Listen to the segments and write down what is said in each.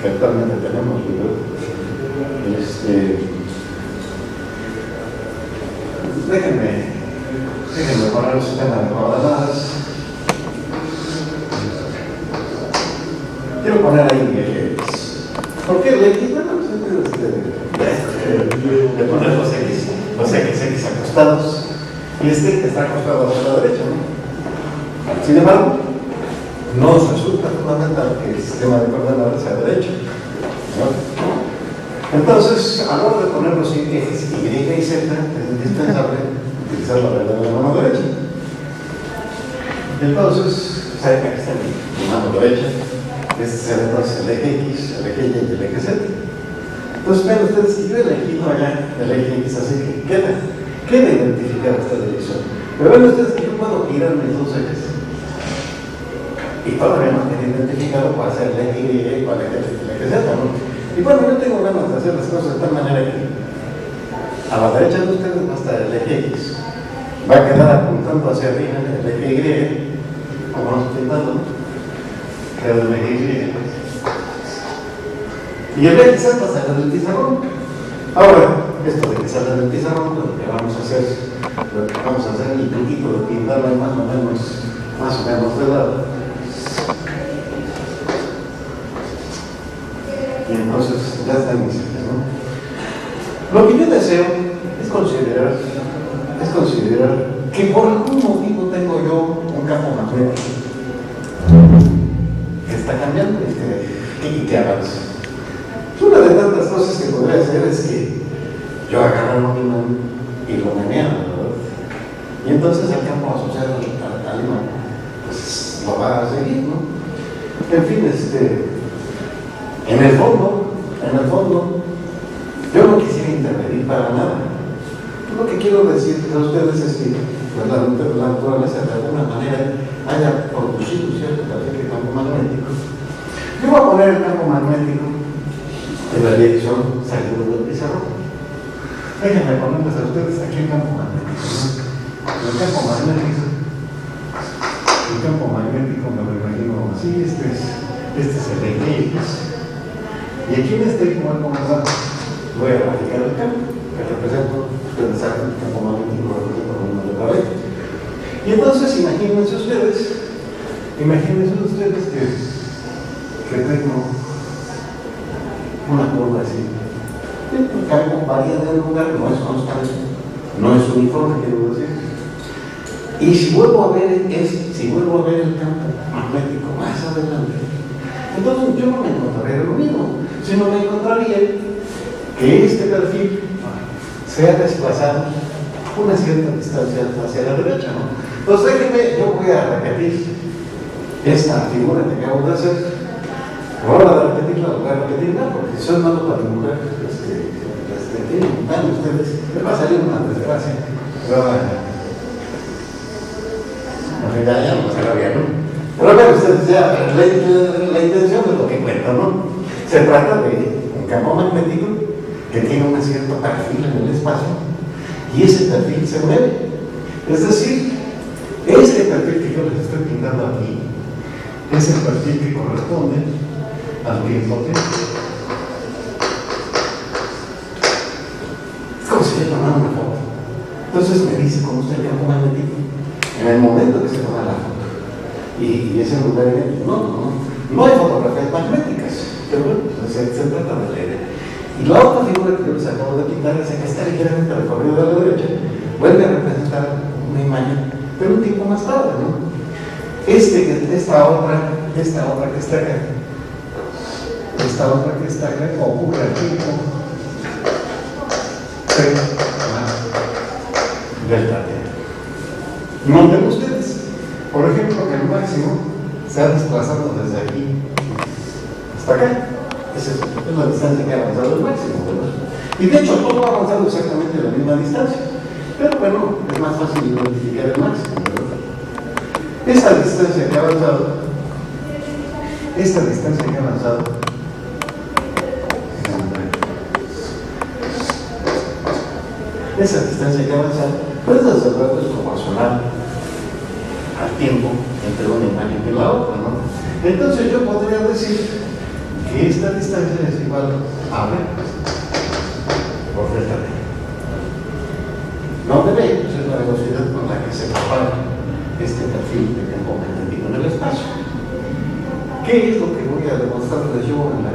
que actualmente tenemos, ¿verdad? Déjenme poner un sistema de coordenadas. Quiero poner ahí X. ¿Por qué el X? Bueno, de poner los X acostados, y que está acostado hacia la derecha, ¿no? Sin embargo, nos resulta fundamental que el sistema de coordenadas sea derecho, ¿no? Entonces, a la hora de poner los ejes Y y Z, es indispensable utilizar la regla de la mano derecha. Entonces, saben que aquí está mi mano derecha. Este será entonces el eje X, el eje Y y el eje Z. Entonces, vean ustedes que yo he elegido allá el eje X, así que queda identificada esta dirección. Pero ven ustedes que yo puedo girar mis dos ejes. Y todavía no queda identificado cuál sea el eje Y y cuál es el eje Z, ¿no? Y bueno, yo tengo ganas de hacer las cosas de tal manera que a la derecha de ustedes va a estar el eje X. Va a quedar apuntando hacia arriba el eje Y, como nos pintando, ¿no? Queda el eje Y. Y el eje Z sale del pizarrón. Ahora, esto de que sale del pizarrón, lo que vamos a hacer el truquito de pintarlo más o menos de lado. Y entonces ya están mis ejes, ¿no? Lo que yo deseo es considerar que por algún motivo tengo yo un campo magnético que está cambiando y que avanza. Una de tantas cosas que podría hacer es que yo agarro un imán y lo meneo, ¿verdad? Y entonces el campo asociado al imán pues lo va a seguir, ¿no? En fin, en el fondo, yo no quisiera intervenir para nada. Lo que quiero decir a ustedes es que pues, la naturaleza de alguna manera haya producido cierto perfil de campo magnético. Yo voy a poner el campo magnético en la dirección saliendo del pizarrón. Déjenme ponerles a ustedes aquí el campo magnético, ¿no? El campo magnético me lo imagino así. Este es el eje X. Y aquí en este igual voy a radicar el campo que represento. Ustedes saben el campo magnético representa un número de cabello. Y entonces imagínense ustedes que tengo una curva así. El campo varía de lugar, no es constante, no es uniforme, quiero decir. Y si vuelvo a ver el campo magnético más adelante, entonces yo no me encontraría lo mismo, sino me encontraría que este perfil se ha desplazado una cierta distancia hacia la derecha, ¿no? Entonces déjenme, yo voy a repetir esta figura que acabo de hacer. A la hora de repetirla, voy a repetirla, porque si son malos para dibujar, ustedes, les va a salir una desgracia. Ya no se bien, ¿no? Pero vean ustedes, ya la intención de lo que cuenta, ¿no? Se trata de un campo magnético que tiene un cierto perfil en el espacio y ese perfil se mueve. Es decir, este perfil que yo les estoy pintando aquí es el perfil que corresponde al tiempo T. Es como si le tomara una foto. Entonces me dice cómo está el campo magnético en el momento que se toma la foto. Y ese lugar no hay fotografías magnéticas, pero bueno, se trata de la idea. Y la otra figura que yo les acabo de pintar es que está ligeramente recorrido a la derecha, vuelve a representar una imagen, pero un tiempo más tarde, ¿no? Esta otra que está acá, ocurre el tiempo delta T. Noten ustedes, por ejemplo, que el máximo se ha desplazado desde aquí hasta acá. Esa es la distancia que ha avanzado el máximo, ¿verdad? Y de hecho todo ha avanzado exactamente a la misma distancia. Pero bueno, es más fácil identificar el máximo, ¿verdad? Esta distancia que ha avanzado, pues desde luego es proporcional al tiempo entre una imagen y la otra, ¿no? Entonces yo podría decir que esta distancia es igual a B por delta T. Donde B pues, es la velocidad con la que se propaga este perfil de campo magnético en el espacio. ¿Qué es lo que voy a demostrarles yo en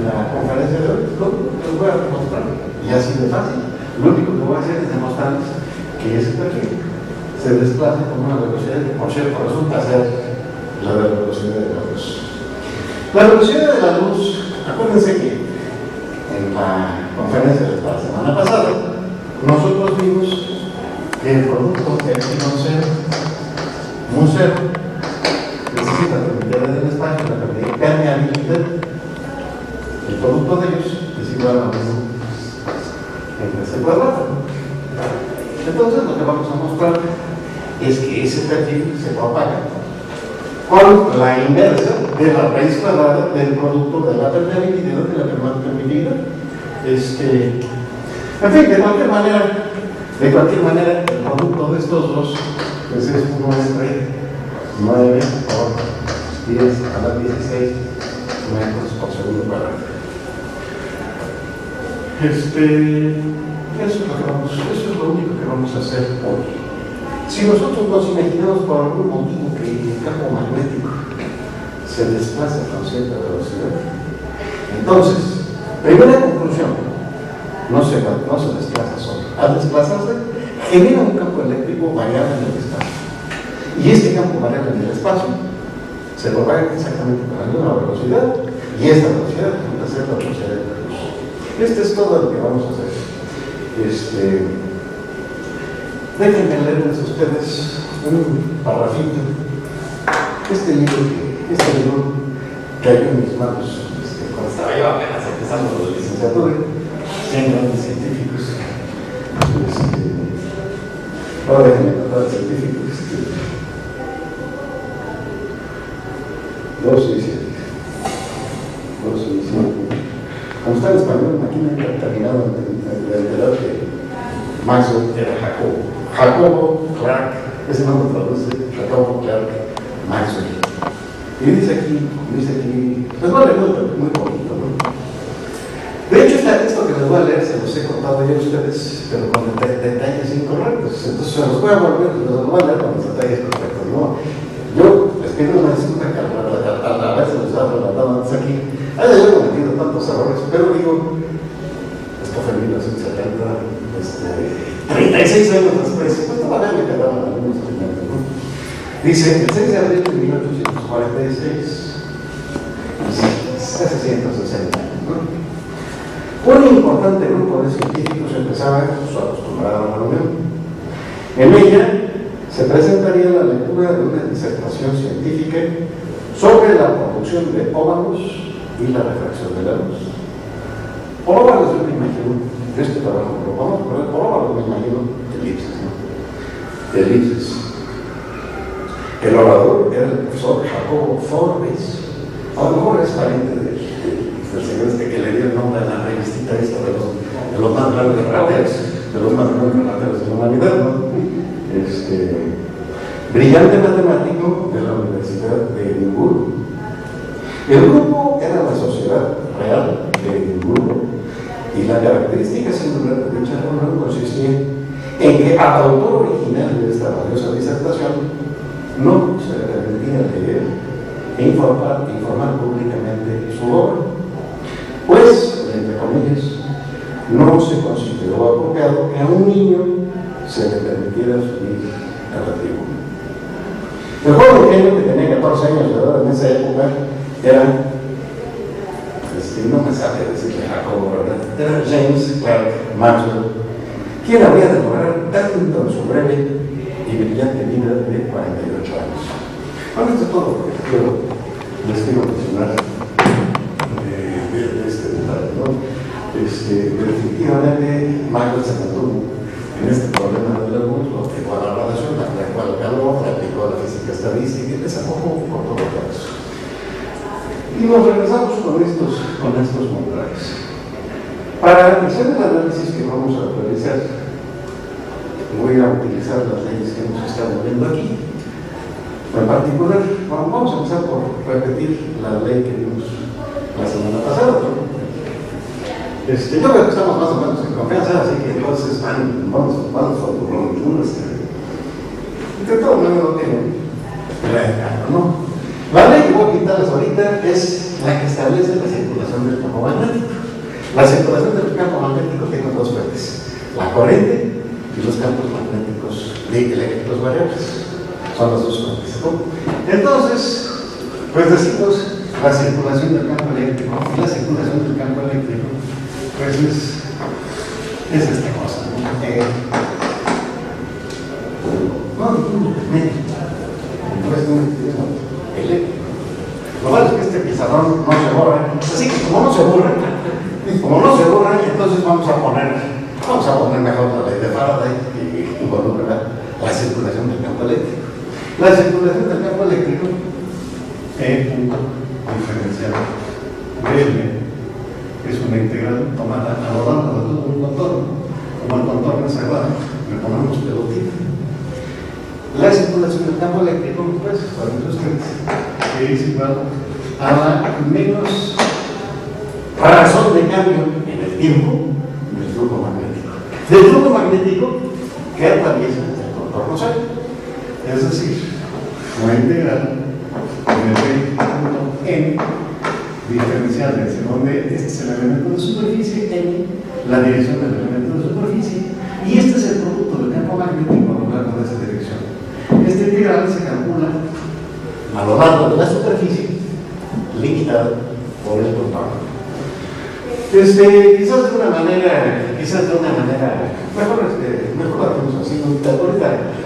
la conferencia de hoy? Lo voy a demostrar, y así de fácil. Lo único que voy a hacer es demostrarles que ese perfil se desplaza con una velocidad que, por cierto, resulta ser la de la velocidad de la luz. La velocidad de la luz, acuérdense que en la conferencia de la semana pasada, nosotros vimos que el producto de epsilon cero, mu cero, necesita la permeabilidad del espacio, la permeabilidad. El producto de ellos es igual a 1 entre C cuadrado. Entonces, lo que vamos a mostrar es que ese perfil se propaga con la inversa de la raíz cuadrada del producto de la permeabilidad y la permeabilidad. En fin, de cualquier manera, el producto de estos dos pues es 1 entre 9 por 10 a la 16 metros por segundo cuadrado. Eso es lo único que vamos a hacer hoy. Si nosotros nos imaginamos por algún motivo que el campo magnético se desplaza con cierta velocidad, entonces, primera conclusión, no se desplaza solo. Al desplazarse, genera un campo eléctrico variable en el espacio. Y este campo variable en el espacio se propaga exactamente con la misma velocidad, y esta velocidad resulta ser la velocidad de la luz. Es todo lo que vamos a hacer. Déjenme leerles a ustedes un parrafito. Este libro cayó en mis manos cuando estaba yo apenas empezando la licenciatura, 100 grandes científicos. Ahora déjenme tratar de científicos. 2 y 7. Como está en español, aquí me he terminado de enterar que Maxwell era Jacobo Clark, ese nombre traduce Jacobo Clark Maxwell. Y dice aquí, les voy a leer muy poquito, ¿no? De hecho, esto que les voy a leer se los he contado yo a ustedes, pero con detalles incorrectos. Entonces se los voy a leer con los detalles correctos, ¿no? Yo les pido una disculpa que a veces les estaba relatando antes aquí. Yo he cometido tantos errores, pero digo, esto fue en 1970, 36 años después, pues todavía me quedaban algunos estudiantes, ¿no? Dice, el 6 de abril de 1846, hace 160 años, ¿no? Un importante grupo de científicos empezaba su acostumbrada reunión. En ella se presentaría la lectura de una disertación científica sobre la producción de óvalos y la refracción de la luz. Por óvalos yo me imagino, este trabajo, pero vamos a poner por óvalos me imagino elipses, ¿no? Elipses. El orador era el profesor Jacobo Forbes. A lo mejor es pariente del señor que le dio el nombre a la revistita esta de los más grandes rateros, de los más grandes rateros de la humanidad, ¿no? Brillante matemático de la Universidad de Edimburgo. El grupo era la Sociedad Real de Edimburgo y la característica singular de dicha reunión consistía en que al autor original de esta valiosa disertación no se le permitía leer e informar públicamente su obra, pues, entre comillas, no se consideró apropiado que a un niño se le permitiera subir a la tribuna. El joven genio que tenía 14 años de edad en esa época era, no me sabe decirle Jacobo, ¿verdad? Era James Clerk Maxwell, quien habría de lograr tanto en su breve y brillante vida de 48 años. Bueno, esto es todo lo que les quiero mencionar de este detalle, ¿no? Definitivamente, Maxwell se mantuvo en este problema de la luz, lo aplicó a la radiación, la aplicó al calor, la aplicó a la física estadística y desarrolló por todo el caso. Y nos regresamos con estos montajes. Para hacer el análisis que vamos a realizar, voy a utilizar las leyes que hemos estado viendo aquí. En particular, vamos a empezar por repetir la ley que vimos la semana pasada, ¿no? Yo creo que estamos más o menos en confianza, así que entonces vamos a de todo modo no tiene ¿no? La ley que voy a pintarles ahorita es la que establece la circulación del campo magnético. La circulación del campo magnético tiene dos fuentes: la corriente y los campos magnéticos eléctricos variables. Son las dos fuentes, ¿no? Entonces, pues decimos la circulación del campo eléctrico. Y la circulación del campo eléctrico, pues es esta cosa, ¿no? Lo malo es que este pizarrón no se borra. Así que como no se borra, entonces vamos a poner mejor la ley de Faraday y involucrar la circulación del campo eléctrico. La circulación del campo eléctrico es un diferencial de es una integral tomada a lo largo de todo un contorno. Como el contorno es sagrado, le ponemos pelotita. La circulación del campo eléctrico, pues, saben ustedes, que es igual a la menos razón de cambio en el tiempo del flujo magnético. Del flujo magnético que atraviesa el contorno cero. Es decir, la integral en el n diferenciales, en donde este es el elemento de superficie, n, la dirección del elemento de superficie, y este es el producto del campo magnético a lo largo de esa dirección. Esta integral se calcula a lo largo de la superficie limitada por el contorno. Quizás de una manera, mejor lo hacemos así,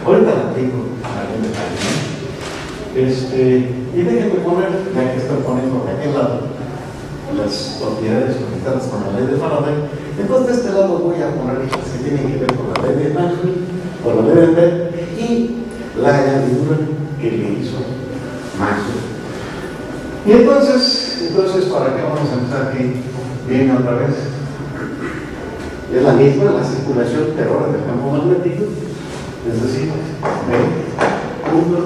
ahorita la aplico a algún detalle, ¿no? Y déjenme poner, ya que estoy poniendo de aquel lado las propiedades conectadas con la ley de Faraday, entonces de este lado voy a poner las que tienen que ver con la ley de Maxwell, con la ley de Ampère y la añadidura que le hizo Maxwell. Y entonces, ¿para qué vamos a empezar aquí? Bien, otra vez. Es la misma, la circulación, pero ahora del campo magnético, es decir, punto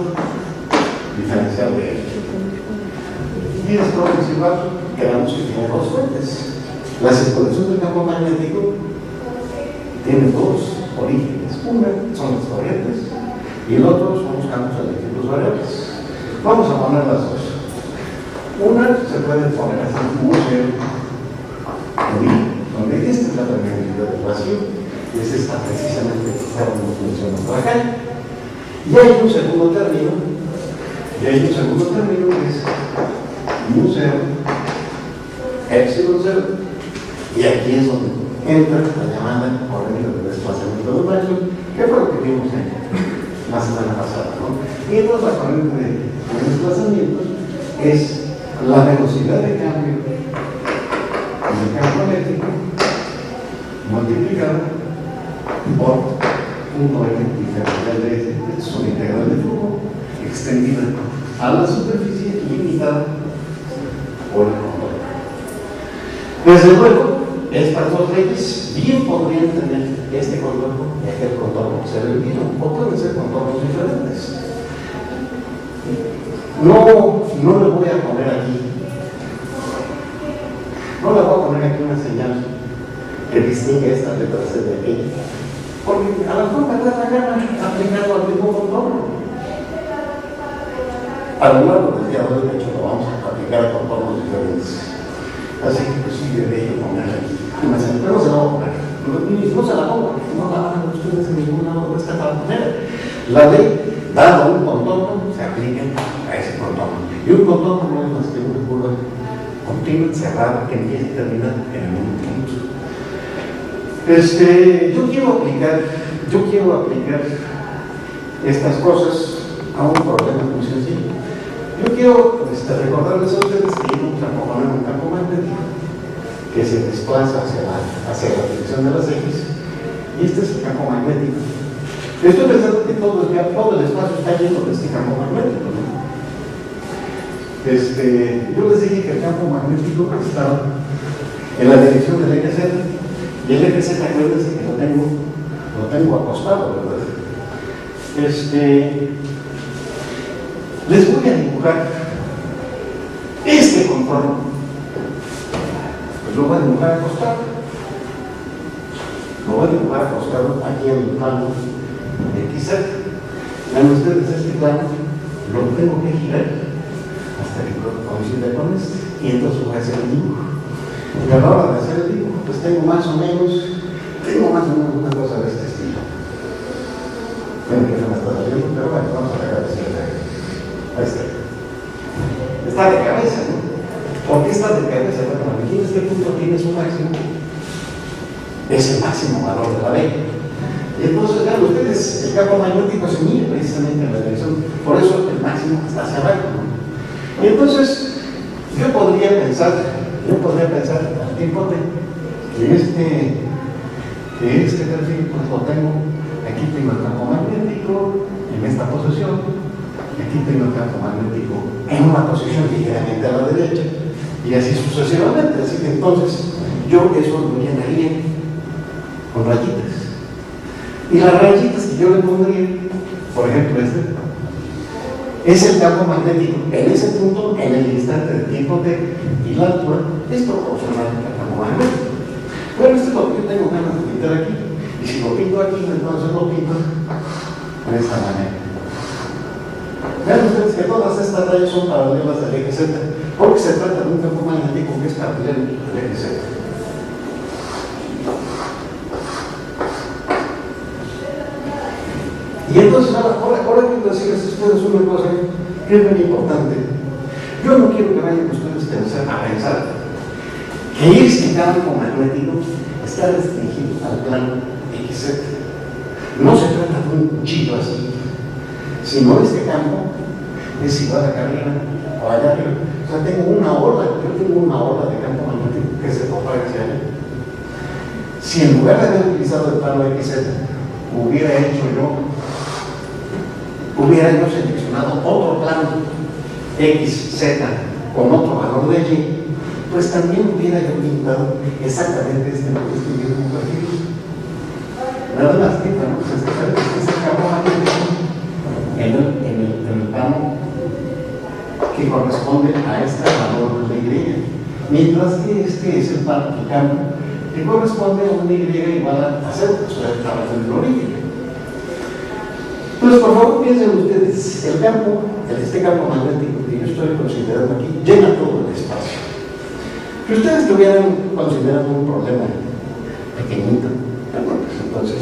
diferencial de él. Y esto es igual, quedamos que tiene dos fuentes. La circulación del campo magnético tiene dos orígenes. Una son las corrientes y el otro son los campos eléctricos variables. Vamos a poner las dos. Una se puede poner así como donde esta es la permeabilidad del vacío, y es esta precisamente que estábamos mencionando acá. Y hay un segundo término, que es mu cero, epsilon cero, y aquí es donde entra la llamada corriente de desplazamiento de Maxwell, que fue lo que vimos la semana pasada, ¿no? Y entonces la corriente de desplazamiento es la velocidad de cambio del campo eléctrico multiplicada por punto n diferencial de S. Es una integral de flujo extendida a la superficie limitada por el contorno. Desde luego, estas dos leyes bien podrían tener este contorno y aquel contorno ser el mismo, o pueden ser contornos diferentes. No le voy a poner aquí una señal que distingue estas letras de aquella, porque a lo mejor me da la gana aplicarlo al mismo contorno. A lo largo del día de hoy, de hecho, lo vamos a aplicar a contornos diferentes. Así que pues sí debería poner aquí una señal, pero no se la voy a poner. No se la pongo, porque no la van a ver ustedes en ningún lado de esta manera. La ley, dado un contorno, se aplica a ese contorno. Y un contorno no es más que una curva continua, cerrada, que empieza y termina en el mismo punto. Yo quiero aplicar estas cosas a un problema muy sencillo. Yo quiero recordarles a ustedes que vamos a componer un campo magnético que se desplaza hacia la dirección de las X, y este es el campo magnético. Estoy pensando que todo el espacio está lleno de este campo magnético, ¿no? Yo les dije que el campo magnético estaba en la dirección del eje Z, y el eje Z, acuérdense que lo tengo acostado, ¿verdad? Les voy a dibujar este contorno lo voy a dibujar acostado. Lo voy a dibujar acostado aquí en el plano de XZ. Vean ustedes este plano, lo tengo que girar hasta que coincida con este, y entonces voy a hacer el dibujo. Y a la hora de hacer el dibujo, pues tengo más o menos una cosa de este estilo. Bueno, que no me está saliendo, pero bueno, vamos a dejar de hacer ahí está. Está de cabeza, ¿no? ¿Por qué está de cabeza? Bueno, aquí en este punto tiene su máximo. Es el máximo valor de la ley. Y entonces, vean ustedes, el campo magnético se mide precisamente en la dirección. Por eso el máximo está hacia abajo, ¿no? Y entonces, yo podría pensar al tiempo que este perfil, pues lo tengo. Aquí tengo el campo magnético en esta posición. Aquí tengo el campo magnético en una posición ligeramente a la derecha. Y así sucesivamente. Así que entonces, yo eso lo llenaría con rayitas. Y las rayitas que yo le pondría, por ejemplo, es el campo magnético en ese punto, en el instante del tiempo t, y la altura es proporcional al campo magnético. Bueno, esto es lo que yo tengo ganas de pintar aquí. Y si lo pinto aquí, entonces lo pinto de esta manera. Vean ustedes que todas estas rayas son paralelas del eje Z, porque se trata de un campo magnético que es paralelo al eje Z. Y entonces, ahora quiero decirles a ustedes una cosa que es muy importante. Yo no quiero que vayan ustedes a pensar que este campo magnético está restringido al plano XZ. No se trata de un cuchillo así, sino este campo es igual acá arriba o allá arriba. O sea, tengo una ola de campo magnético que se propaga hacia allá. Si en lugar de haber utilizado el plano XZ, hubiera yo seleccionado otro plano XZ con otro valor de Y, pues también hubiera yo pintado exactamente este mismo perfil. Nada más que, bueno, pues este campo magnético en el plano que corresponde a este valor de Y, mientras que este es el campo que corresponde a una Y igual a 0, pues estaba en el origen. Entonces, por favor, piensen ustedes, este campo magnético que yo estoy considerando aquí, llena todo el espacio. Si ustedes estuvieran considerando un problema pequeñito, bueno, pues entonces,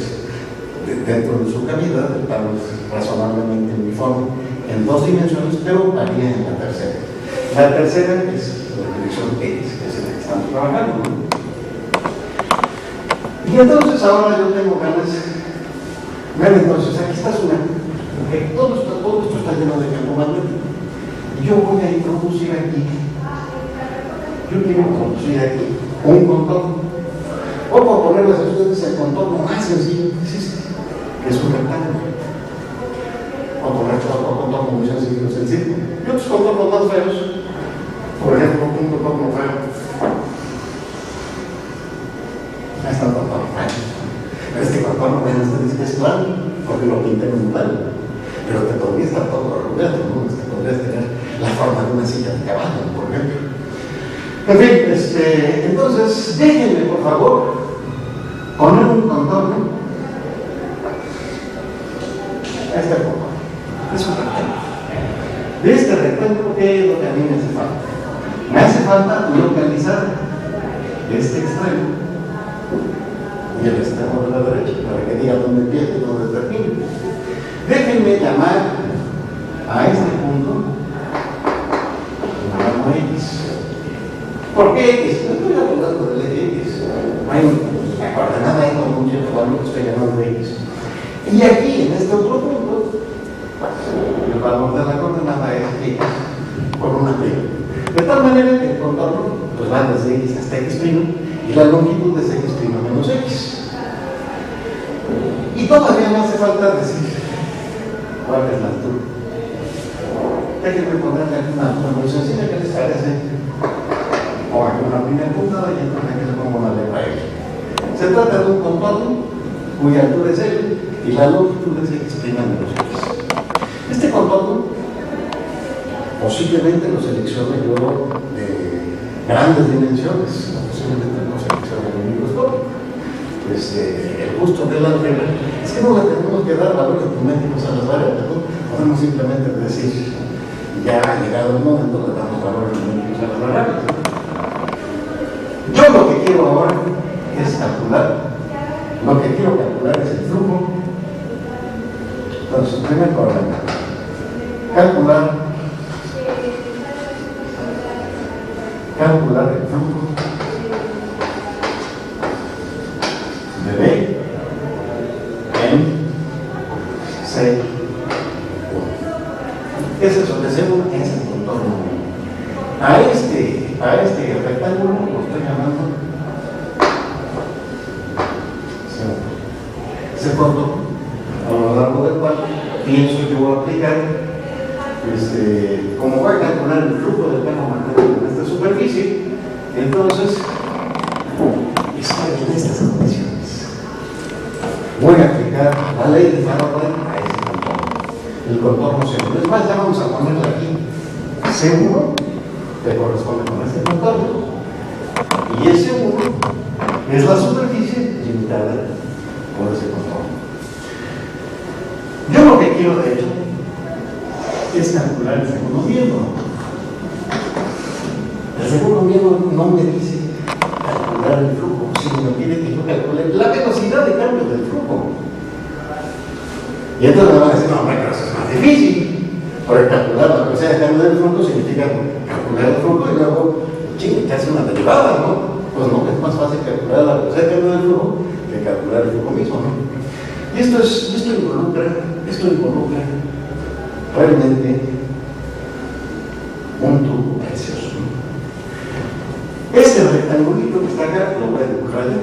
dentro de su cavidad, el plano es razonablemente uniforme en 2 dimensiones, pero varía en la tercera. La tercera es la dirección X, que es en la que estamos trabajando, ¿no? Y entonces ahora yo tengo ganas. Vean, entonces aquí está todo esto está lleno de campo magnético. Y yo voy a introducir aquí, un contorno. O por ponerles a ustedes el contorno más sencillo que existe, que es un rectángulo. O poner otro contorno muy sencillo, que es el círculo. Y otros contornos más feos, por ejemplo, un contorno feo. Ahí está el contorno feo. Este contorno, ven ustedes que es plano, porque lo pinté en un plano. Pero te podría estar todo arrugado, ¿no? Podrías tener la forma de una silla de caballo, por ejemplo. En fin, entonces, déjenme, por favor, poner un contorno. Este contorno. Es un rectángulo. De este rectángulo, ¿qué es lo que a mí me hace falta? Me hace falta localizar este extremo y el extremo de la derecha, para que diga dónde empieza y dónde termina. Déjenme llamar a este punto, lo llamo X. ¿Por qué X? No estoy hablando del eje X. Hay una coordenada ahí con un cierto valor que estoy llamando X. Y aquí, en este otro punto, el valor de la coordenada es X por una P. De tal manera que el contorno pues, va desde X hasta X' y la longitud es X' menos X. Y todavía me hace falta decir cuál es la altura. Déjenme ponerle una altura muy sencilla que les parece, o una primera puntada y entonces aquí le pongo una letra X. Se trata de un contorno cuya altura es L y la longitud es X' menos X. Este contorno posiblemente lo seleccione yo de grandes dimensiones, posiblemente no se observa en el microscopio. El gusto de la regla es que no le tenemos que dar valores geométricos a las variables, ¿no? Podemos simplemente decir, ya ha llegado el momento, le damos valores geométricos a las variables, ¿no? Yo lo que quiero ahora es calcular, lo que quiero calcular es el flujo. Entonces, primer problema, calcular el flujo de B en C1. Ese es lo que según es el contorno. A este rectángulo lo estoy llamando ese contorno, a lo largo del cual pienso yo aplicar, como voy a calcular el flujo del campo magnético en esta superficie, entonces estoy en estas condiciones. Voy a aplicar la ley de Faraday a ese contorno, el contorno C1. Es más, ya vamos a ponerle aquí C1, que corresponde con este contorno, y ese 1 es la superficie limitada por ese contorno. Yo lo que quiero, de hecho, es calcular el segundo miembro. El segundo miembro no me dice calcular el flujo, sino me pide que yo calcule la velocidad de cambio del flujo. Y entonces me van a decir, no, hombre, pero eso es más difícil. Porque calcular la velocidad de cambio del flujo significa calcular el flujo y luego, te hace una derivada, ¿no? Pues no, es más fácil calcular la velocidad de cambio del flujo que calcular el flujo mismo, ¿no? Y esto involucra realmente un truco precioso, ¿no? Este rectangulito que está acá lo voy a dibujar yo.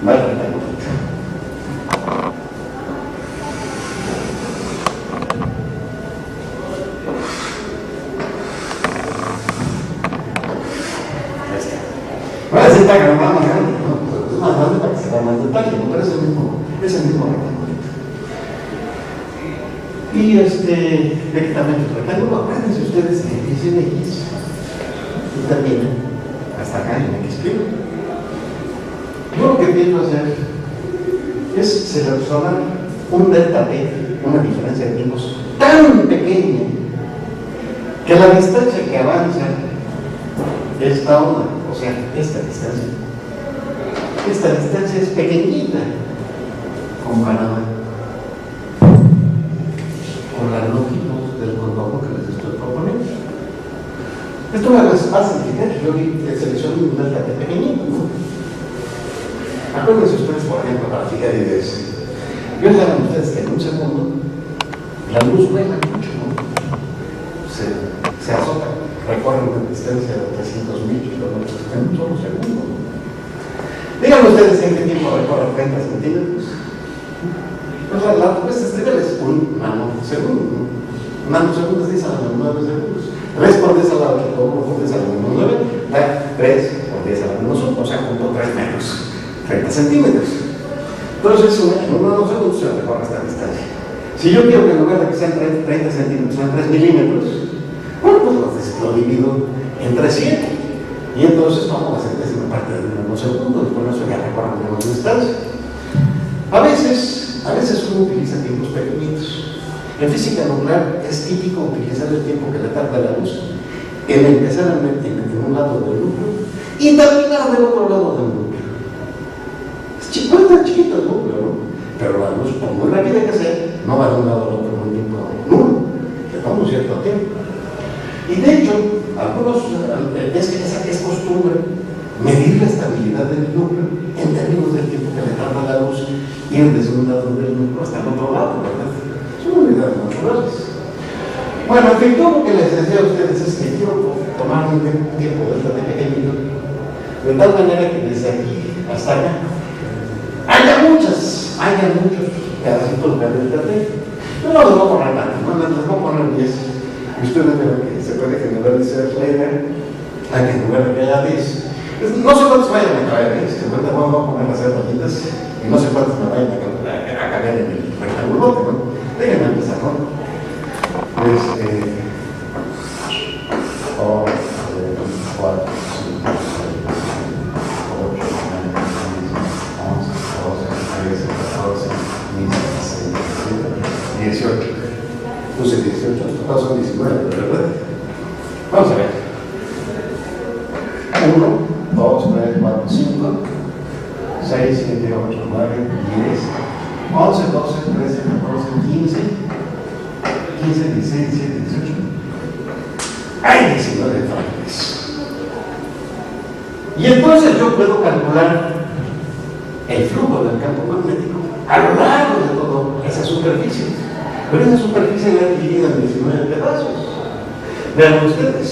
Más rectangulito. Voy a decir que no va más grande, ¿no? Es más grande para que se vea más detalle, ¿no? Pero es el mismo rectangulito. Y directamente el rectángulo, acuérdense ustedes que empieza en X y termina hasta acá en X'. Yo lo que pienso hacer es seleccionar un delta T, una diferencia de tiempos tan pequeña que la distancia que avanza esta onda, o sea, esta distancia es pequeñita comparada con la longitud del contorno que les estoy proponiendo. Esto me es fácil, yo selecciono un delta T pequeñito, ¿no? Acuérdense ustedes, por ejemplo, para fijar ideas. Ya saben ustedes que en un segundo la luz vuela mucho, ¿no? Se azota, recorre una distancia de 300.000 kilómetros en un solo segundo, ¿no? Díganme ustedes en qué tiempo recorre 30 centímetros. Pues la respuesta trivial es un nanosegundo, ¿no? Un nanosegundo es 10 a la menos 9 segundos. 3 por 10 a la menos 10 a la menos 9 da 3 por 10 a la menos 1, o sea, junto 3 metros, 30 centímetros. Entonces, en un nanosegundo se recorre esta distancia. Si yo quiero que en lugar de que sean 30 centímetros, sean 3 milímetros, bueno, pues lo divido entre 100. Y entonces tomo la centésima parte del nanosegundo y con eso ya recorro menos distancia. A veces uno utiliza tiempos pequeñitos. En física nuclear es típico utilizar el tiempo que le tarda la luz en empezar en un lado del núcleo y terminar del otro lado del núcleo. Puede estar chiquito el núcleo, ¿no? Pero la luz, por muy rápida que sea, no va de un lado al otro en un tiempo nulo, que toma un cierto tiempo. Y de hecho, es costumbre medir la estabilidad del núcleo en términos del tiempo que le tarda la luz ir desde un lado del núcleo hasta el otro lado, ¿verdad? Son unidades naturales. Bueno, en fin, yo lo que les decía a ustedes es que quiero tomar un tiempo de pequeñito, de tal manera que desde aquí hasta acá haya muchos pedacitos de delta T. Yo no les voy a poner nada, les voy a poner 10. Y ustedes verán que se puede generalizar la idea a que en lugar de que haya 10, no sé cuántos vayan a caer, si de vuelta vamos a poner las herramientas y no sé cuántos me vayan a caber en el rectangulote, ¿no? Déjenme empezar, ¿no? 4, 5, 6, Vamos a ver. 1, 2, 3, 4, 5, 6, 7, 8, 9, 10, 11, 12, 13, 14, 15, 15, 16, 17, 18. ¡Ay, 19 familias! Y entonces yo puedo calcular el flujo del campo magnético a lo largo de toda esa superficie. Pero esa superficie la he dividido en 19 pedazos. Vean ustedes,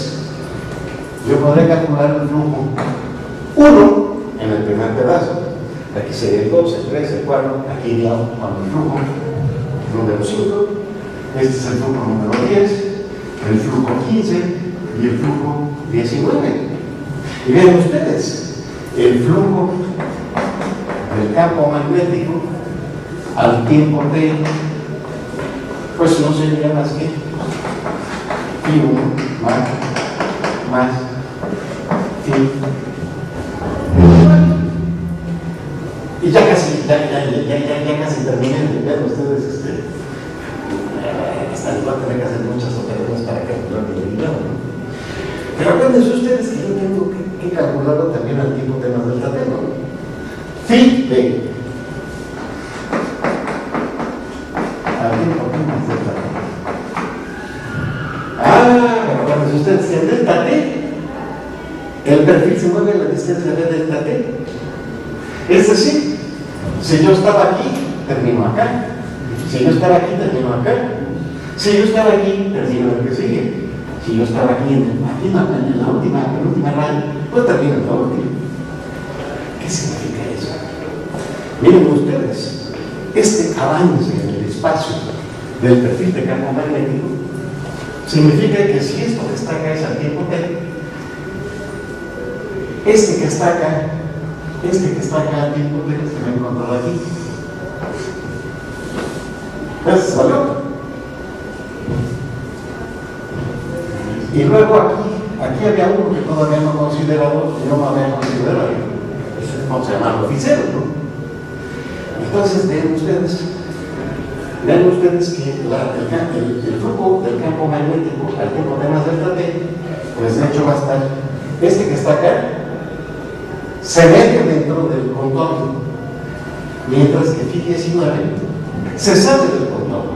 yo podré calcular el flujo 1 en el primer pedazo, aquí sería el 2, el 3, el 4, aquí iría con el flujo número 5, este es el flujo número 10, el flujo 15 y el flujo 19. Y vean ustedes, el flujo del campo magnético al tiempo t, pues no sería más que Phi1 más Phi. Y ya casi terminé de ver ustedes, va a tener que hacer muchas operaciones para calcular el derivado, ¿no? Pero acuérdense ustedes que yo tengo que calcularlo también al tiempo t más delta t, ¿no? Phi t al tiempo t más delta t. Pero acuérdense ustedes que en delta t el perfil se mueve a la distancia de delta t. Es decir, si yo estaba aquí, termino acá. Si yo estaba aquí, termino acá. Si yo estaba aquí, termino el que sigue. Si yo estaba aquí en la última raya, pues termino en la última. ¿Qué significa eso? Miren ustedes, este avance en el espacio del perfil de campo magnético significa que si esto que está acá es al tiempo t, este que está acá al tiempo t se va a encontrar aquí. ¿Ves? ¿Vale? Y luego aquí había uno que todavía no considerado, yo no había considerado, vamos a llamarlo Phi cero, ¿no? Entonces vean ustedes que el flujo del campo magnético al tiempo t más delta t, pues de hecho va a estar, este que está acá, se mete dentro del contorno, mientras que Phi 19 se sale del contorno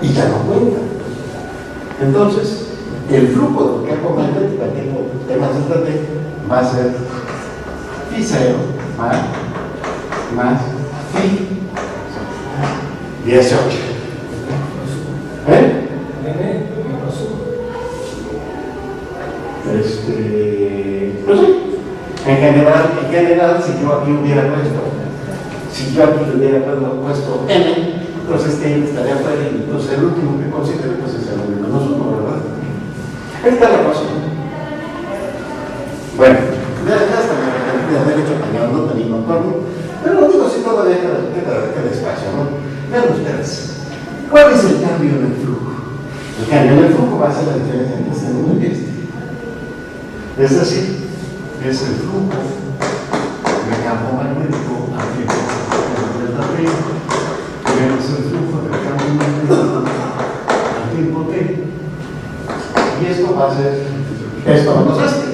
y ya no cuenta. Entonces, el flujo del campo magnético al tiempo t más delta t va a ser Phi 0 más Phi 18. Pues sí. En general, si yo aquí hubiera puesto n, entonces este n estaría fuera y entonces el último que considero pues es el n menos 1, ¿verdad? Ahí está la cosa. Bueno, ya hasta me arrepentí de haber hecho cañón, no tenía contorno, pero digo, si todavía queda espacio, ¿no? Vean ustedes, ¿cuál es el cambio en el flujo? El cambio en el flujo va a ser la diferencia entre este número y este. Es decir, es el flujo del campo magnético al tiempo delta t menos el flujo del campo magnético al tiempo t. Y esto va a ser esto menos este.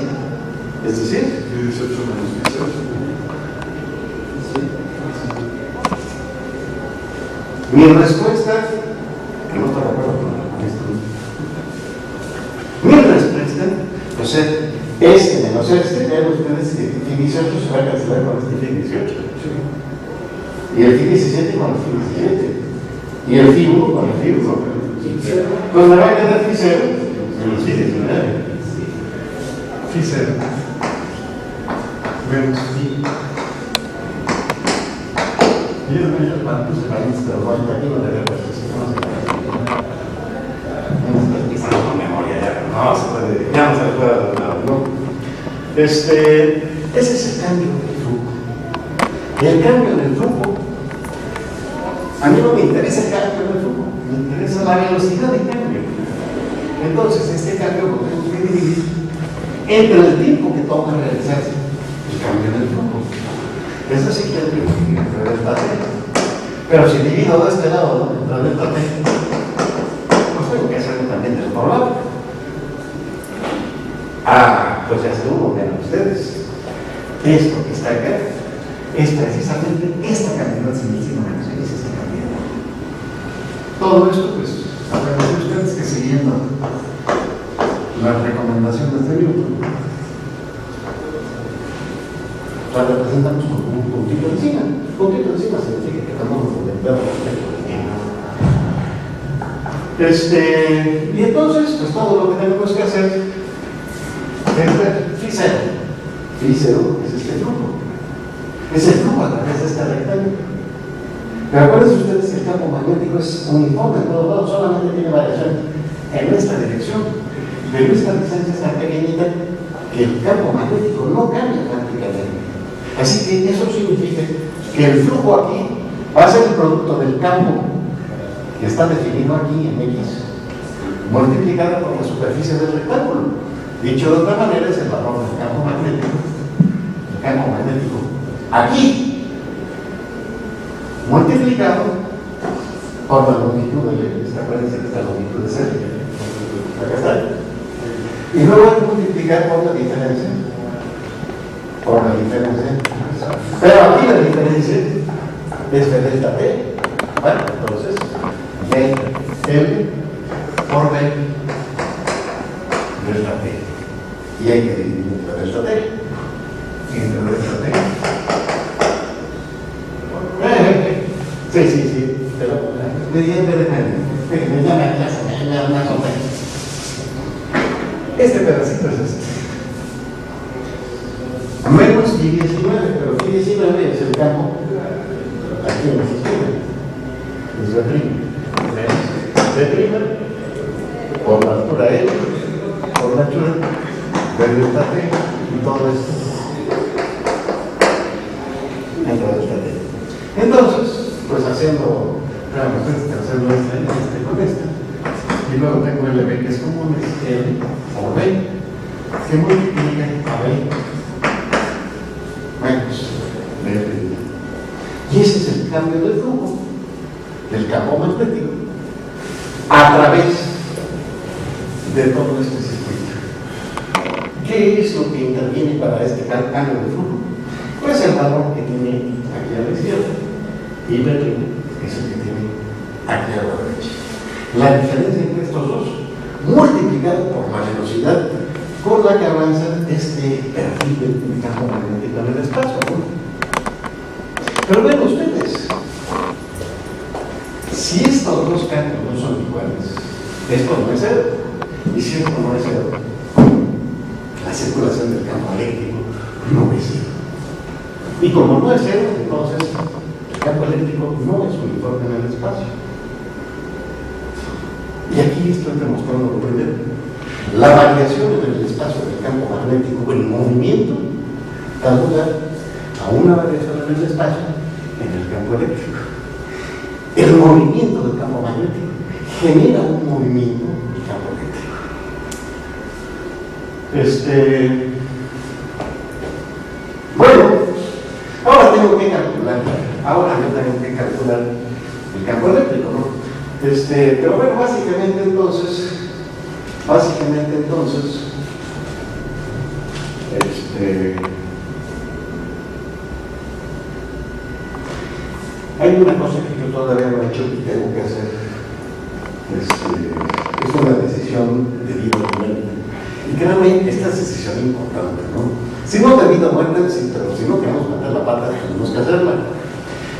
Es decir, 18 menos 18. Mi respuesta, que no estoy de acuerdo con esto, mi respuesta, pues es este menos este, vean ustedes que Phi 18 se va a cancelar con este Phi 18. Y el Phi 17 con el Phi 17. Y el Phi 1 con el Phi 1. Pues me va a quedar Phi 0 en los Phi 19. Phi 0 menos Phi. Y el medio para puse paréntesis, pero aquí no le veo paréntesis. No memoria ya, no se puede, ya no se le puede dar, ¿no? Ese es el cambio del flujo. Y el cambio del flujo, a mí no me interesa el cambio del flujo, me interesa la velocidad de cambio. Entonces, este cambio lo tengo que dividir entre el tiempo que toma realizarse el cambio del flujo. Eso sí que es entre delta t. Pero si divido de este lado entre delta t, pues tengo que hacerlo también del otro lado. pues ya se lo vean ustedes. Esto que está acá es precisamente esta cantidad similísima que se dice esta cantidad. Todo esto, pues, agradecer a ustedes que siguiendo las recomendaciones de Newton, la representamos con un puntito encima. Puntito encima significa que tomamos el verbo completo del tiempo. Y entonces, pues todo lo que tenemos que hacer es ver phi cero. Phi cero es este flujo. Es el flujo a través de este rectángulo. Pero acuérdense ustedes que el campo magnético es uniforme en todos lados, solamente tiene variación en esta dirección. Pero esta distancia es tan pequeñita que el campo magnético no cambia prácticamente. Así que eso significa que el flujo aquí va a ser el producto del campo que está definido aquí en X, multiplicado por la superficie del rectángulo. Dicho de otra manera, es el valor del campo magnético. El campo magnético aquí, multiplicado por la longitud del X. Acuérdense que esta longitud es L. Acá está. Y luego hay que multiplicar por la diferencia. Pero aquí la diferencia es de delta T. Bueno, entonces, delta L por B delta T. Y hay que dividir entre delta T. Y entre delta T. Sí. Pero me llama a clase, me acompaña. Este pedacito es este. Menos I19, pero I19 es el campo aquí en esta esquina. Es B'. Menos B' por la altura L, por la altura de delta T, y todo esto dentro de delta T. Entonces, pues haciendo este con este. Y luego tengo LB que es común, es L por B, que multiplica a B menos B'. Y ese es el cambio de flujo del campo magnético a través de todo este circuito. ¿Qué es lo que interviene para este cambio de flujo? Pues el valor que tiene aquí a la izquierda y B' es el que tiene aquí a la derecha. La diferencia entre estos dos, multiplicado por la velocidad con la que avanza este perfil del campo magnético en el espacio, ¿no? Pero ven ustedes, si estos dos campos no son iguales, esto no es cero, y si esto no es cero, la circulación del campo eléctrico no es cero. Y como no es cero, entonces el campo eléctrico no es uniforme en el espacio. Y aquí estoy demostrando lo primero. La variación en el espacio del campo magnético en movimiento da lugar a una variación en el espacio en el campo eléctrico. El movimiento del campo magnético genera un movimiento del campo eléctrico. Bueno, ahora tengo que calcular. Ahora yo tengo que calcular el campo eléctrico, ¿no? Pero bueno, básicamente entonces, hay una cosa que yo todavía no he hecho y tengo que hacer. Es una decisión de vida o muerte. Y créanme, esta es decisión importante, ¿no? Si no de vida o muerte, sí, pero si no queremos meter la pata, tenemos que hacerla.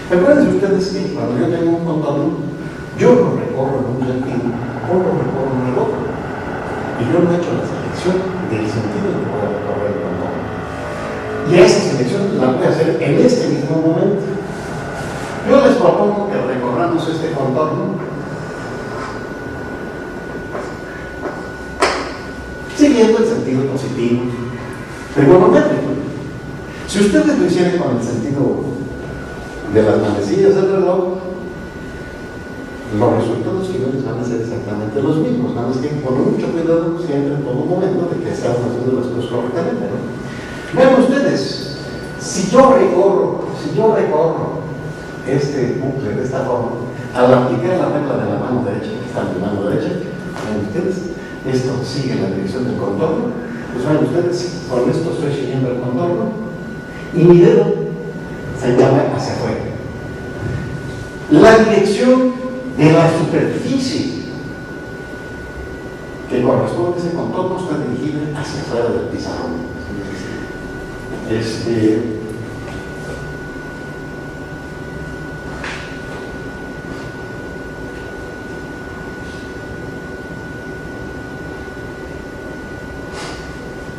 Recuerden ustedes que cuando yo tengo un contorno, yo lo recorro en un sentido o lo recorro en el otro. Y yo no he hecho la selección del sentido que voy a recorrer el contorno. Y esa selección la voy a hacer en este mismo momento. Yo les propongo que recorramos este contorno siguiendo el sentido positivo trigonométrico. Si ustedes lo hicieran con el sentido de las manecillas del reloj, los resultados finales van a ser exactamente los mismos, nada más que con mucho cuidado siempre en todo momento de que estamos haciendo las cosas correctamente, ¿no? Vean ustedes, si yo recorro este bucle de esta forma, al aplicar la regla de la mano derecha, que está en mi mano derecha, vean ustedes, esto sigue la dirección del contorno, Pues bueno, ustedes, con esto estoy siguiendo el contorno y mi dedo señala hacia afuera. La dirección de la superficie que corresponde a ese contorno está dirigida hacia afuera del pizarrón.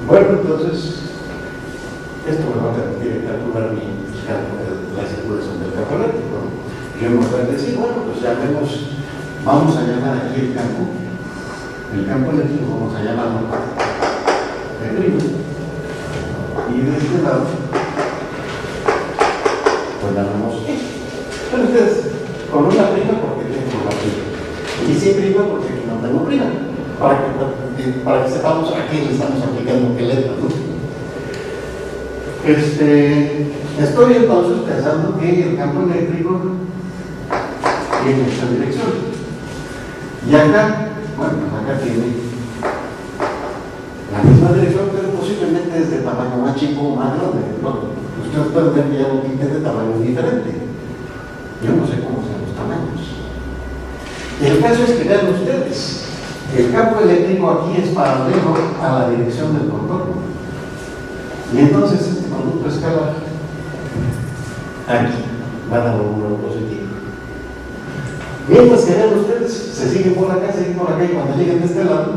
Bueno, entonces, esto me va a permitir calcular la circulación del campo eléctrico. Yo me voy a decir, bueno, pues vamos a llamar aquí el campo eléctrico, vamos a llamarlo primo. Y de este lado, pues llamamos E. Pero ustedes, con una prima, porque tengo la prima. Y sin prima, porque aquí no tengo prima. Para que sepamos a qué le estamos aplicando qué letra, ¿no? Estoy entonces pensando que el campo eléctrico tiene esta dirección. Y acá, bueno, pues acá tiene la misma dirección, pero posiblemente es de tamaño más chico o más grande. ¿No? Ustedes pueden ver que ya lo pinté de tamaño diferente. Yo no sé cómo son los tamaños. El caso es que vean ustedes. El campo eléctrico aquí es paralelo a la dirección del contorno. Y entonces este producto escalar aquí va a dar un número positivo. Mientras que vean ustedes, se siguen por acá, y cuando lleguen de este lado,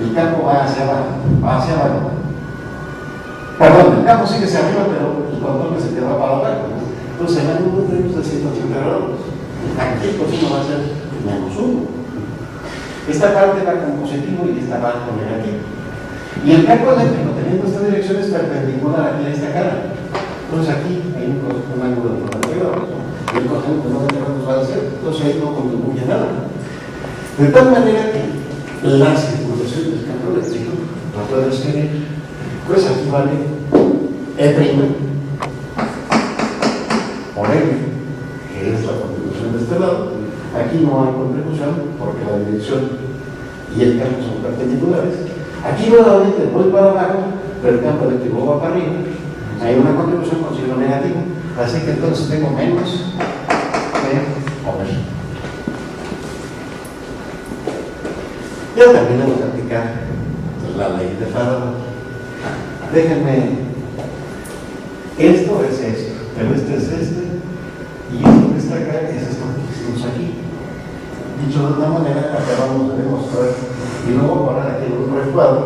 el campo va hacia abajo, Perdón, el campo sigue hacia arriba, pero el contorno se queda para abajo. Entonces, en algún punto de 180 grados. Aquí el coseno va a ser -1. Esta parte va con positivo y esta parte con negativo. Y el campo eléctrico, teniendo esta dirección, es perpendicular aquí a esta cara. Entonces aquí hay un ángulo de 90 grados. Y el coseno de 90 grados va a ser, entonces ahí no contribuye nada. De tal manera que la circulación del campo eléctrico la puedo escribir, pues aquí vale E' por M, que es la contribución de este lado. Aquí no hay contribución porque la dirección y el campo son perpendiculares. Aquí nuevamente voy para abajo, pero el campo eléctrico va para arriba. Hay una contribución con signo negativo. Así que entonces tengo menos M. Ya terminamos de aplicar la ley de Faraday. Déjenme, esto es esto, pero este es este, y esto que está acá es esto que hicimos aquí. Dicho de otra manera, acabamos de demostrar, y luego voy a poner aquí el otro cuadro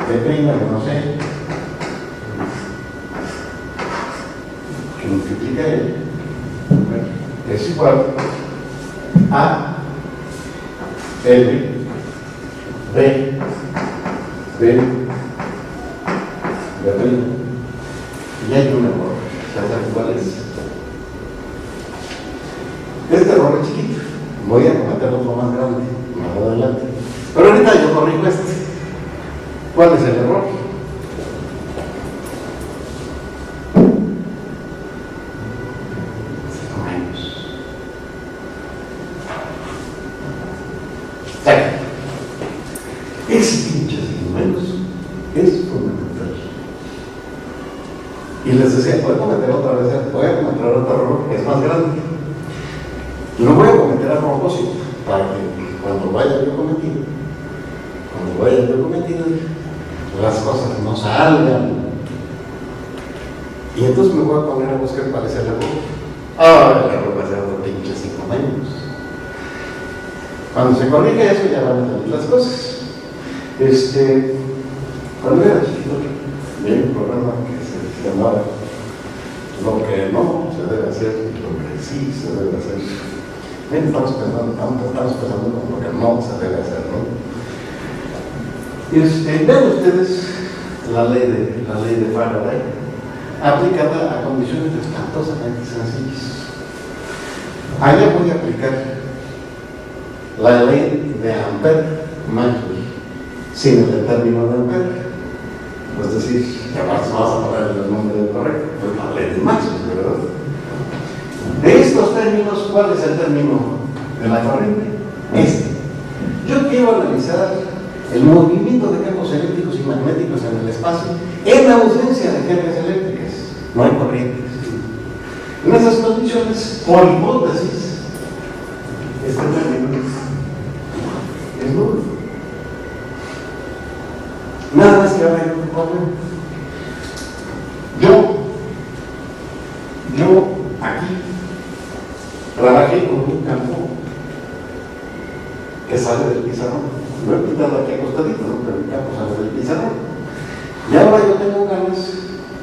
de prima, que no sé, que multiplica él, es igual a L, B, prima. Y hay un error, ¿saben cuál es? Este error es chiquito, voy a cometer otro más grande más adelante. Pero ahorita yo corrijo este. ¿Cuál es el error? Ese pinche sin menos es fundamental. Y les decía, voy a cometer otra vez, voy a cometer otro error que es más grande. Lo voy a cometer a propósito, para que cuando vaya yo cometido, las cosas no salgan. Y entonces me voy a poner a buscar cuál es el error. El error va a ser otro pinche 5 menos. Cuando se corrige eso ya van a salir las cosas. Cuando era chiquito, vi un programa que se llamaba Lo que no se debe hacer y lo que sí se debe hacer. Estamos pensando con lo que no se debe hacer, ¿no? Vean ustedes la ley de Faraday aplicada a condiciones espantosamente sencillas. Allá voy a aplicar la ley de Ampère-Maxwell sin el término de Ampère. Es decir, que además vamos a poner el nombre correcto, pues la ley de Maxwell, ¿verdad? De estos términos, ¿cuál es el término de la corriente? Yo quiero analizar el movimiento de campos eléctricos y magnéticos en el espacio en ausencia de cargas eléctricas. No hay corrientes. En esas condiciones, por hipótesis, este término es nulo. Nada más que ahora hay otro problema. Yo aquí trabajé con un campo que sale del pizarrón. Lo he pintado aquí acostadito, ¿no? Pero el campo sale del pizarrón. Y ahora yo tengo ganas,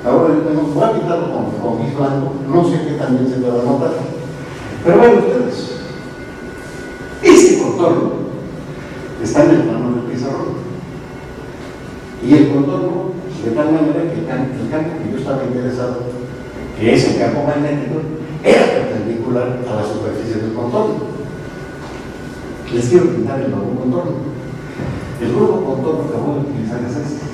voy a pintarlo con gris blanco, no sé qué también se pueda notar. Pero vean ustedes, este contorno está en el plano del pizarrón. Y el contorno, de tal manera que el campo que yo estaba interesado, que es el campo magnético, era perpendicular a la superficie del contorno. Les quiero pintar el nuevo contorno. El nuevo contorno que voy a utilizar es este.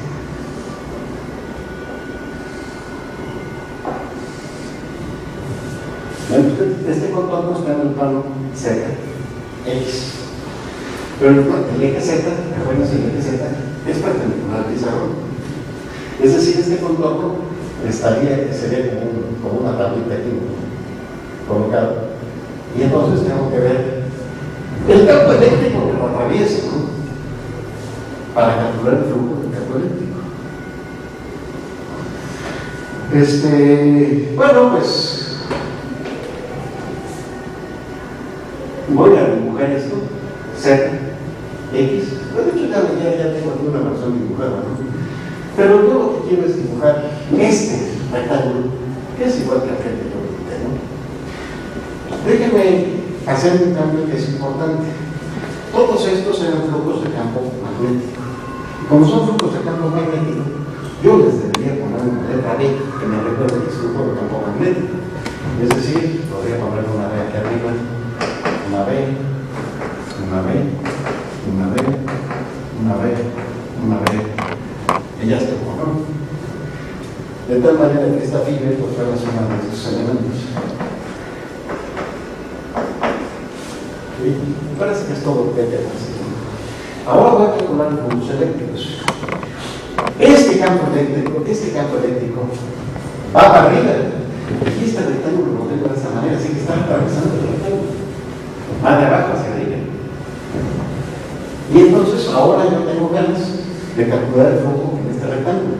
Este contorno está en el plano Z, X. Pero el eje Z, acuérdense, el eje Z es perpendicular al pizarrón. Es decir, este contorno sería como una tablita aquí colocada. Y entonces tengo que ver el campo eléctrico que lo atraviesa, ¿no? Para calcular el flujo del campo eléctrico. Bueno, pues voy a dibujar esto, Z, X. Pues de hecho ya tengo aquí una versión dibujada, ¿no? Pero yo lo que quiero es dibujar este rectángulo, que es igual que aquel que yo pinté, ¿no? Déjenme hacer un cambio que es importante. Todos estos eran flujos de campo magnético. Como son flujos de campo magnético, yo les debería poner una letra B que me recuerde que es flujo de campo magnético. Es decir, podría poner una B aquí arriba, una B, una B, una B, una B, una B, y ya está, ¿no? De tal manera que esta fibra pues fuera suma de estos elementos. Me parece que es todo lo que hay que hacer. Ahora voy a calcular los flujos eléctricos. Este campo eléctrico va para arriba. Y este rectángulo lo tengo de esta manera, así que está atravesando el rectángulo. Va de abajo hacia arriba. Y entonces ahora yo tengo ganas de calcular el flujo en este rectángulo.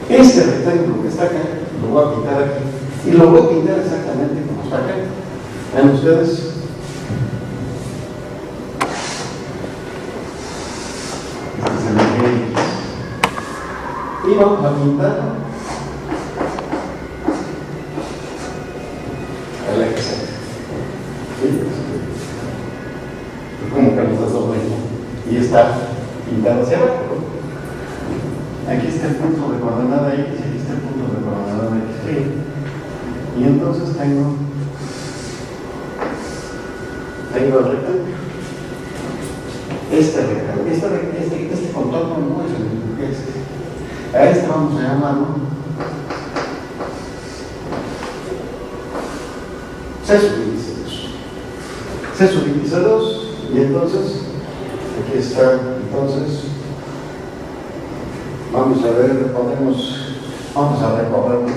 Este rectángulo que está acá, lo voy a pintar aquí. Y lo voy a pintar exactamente como está acá. Vean ustedes. Y vamos a pintar el eje Z. Como que nos da sobre y está pintado hacia abajo. Aquí está el punto de coordenada X y aquí está el punto de coordenada X. Y entonces tengo el rectángulo. Este rectángulo, este contorno no es el mismo que este. A este vamos a llamarlo C subíndice 2. Y entonces, aquí está, entonces, vamos a ver, vamos a recorrerlo.